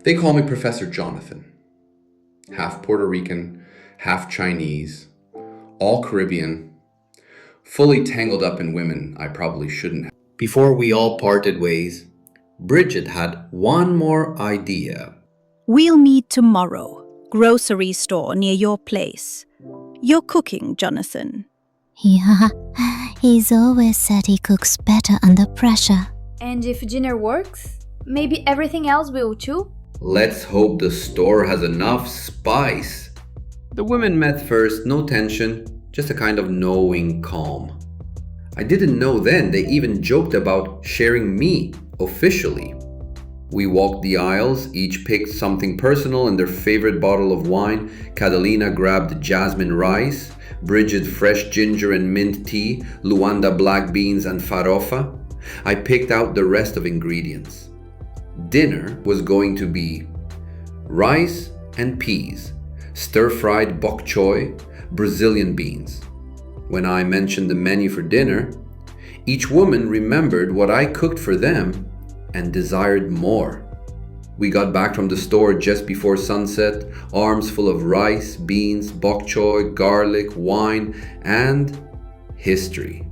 They call me Professor Jonathan. Half Puerto Rican, half Chinese, all Caribbean, fully tangled up in women I probably shouldn't have. Before we all parted ways, Bridget had one more idea. We'll meet tomorrow. Grocery store near your place. You're cooking, Jonathan. Yeah, he's always said he cooks better under pressure. And if dinner works, maybe everything else will too? Let's hope the store has enough spice. The women met first, no tension, just a kind of knowing calm. I didn't know then they even joked about sharing me officially. We walked the aisles, each picked something personal and their favorite bottle of wine. Catalina grabbed jasmine rice, Bridget fresh ginger and mint tea, Luanda black beans and farofa. I picked out the rest of ingredients. Dinner was going to be rice and peas, stir-fried bok choy, Brazilian beans. When I mentioned the menu for dinner, each woman remembered what I cooked for them and desired more. We got back from the store just before sunset, arms full of rice, beans, bok choy, garlic, wine, and history.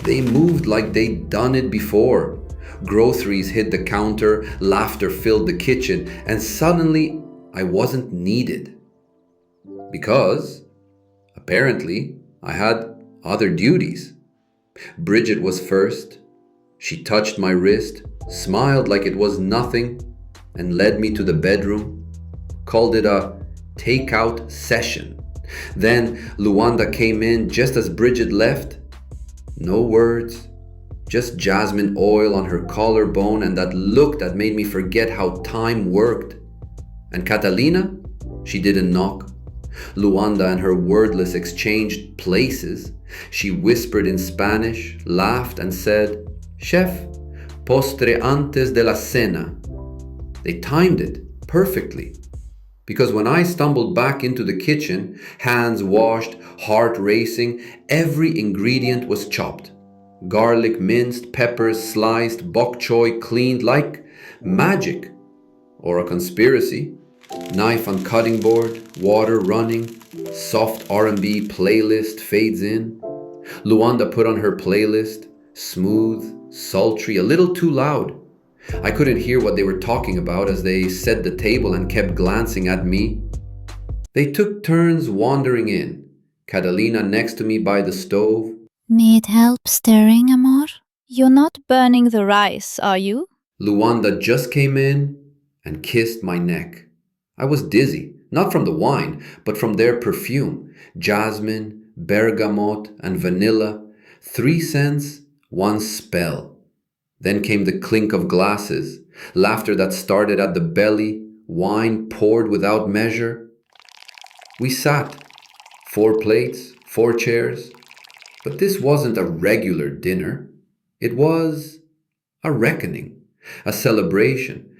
They moved like they'd done it before. Groceries hit the counter, laughter filled the kitchen, and suddenly I wasn't needed. Because, apparently, I had other duties. Bridget was first. She touched my wrist, smiled like it was nothing, and led me to the bedroom, called it a takeout session. Then Luanda came in just as Bridget left. No words, just jasmine oil on her collarbone and that look that made me forget how time worked. And Catalina? She didn't knock. Luanda and her wordless exchanged places. She whispered in Spanish, laughed and said, "Chef, postre antes de la cena." They timed it perfectly. Because when I stumbled back into the kitchen, hands washed, heart racing, every ingredient was chopped. Garlic minced, peppers sliced, bok choy cleaned like magic or a conspiracy. Knife on cutting board, water running, soft R&B playlist fades in. Luanda put on her playlist, smooth, sultry, a little too loud. I couldn't hear what they were talking about as they set the table and kept glancing at me. They took turns wandering in, Catalina next to me by the stove. Need help stirring, amor? You're not burning the rice, are you? Luanda just came in and kissed my neck. I was dizzy, not from the wine, but from their perfume. Jasmine, bergamot, and vanilla. 3 scents, one spell. Then came the clink of glasses, laughter that started at the belly, wine poured without measure. We sat, 4 plates, 4 chairs. But this wasn't a regular dinner. It was a reckoning, a celebration,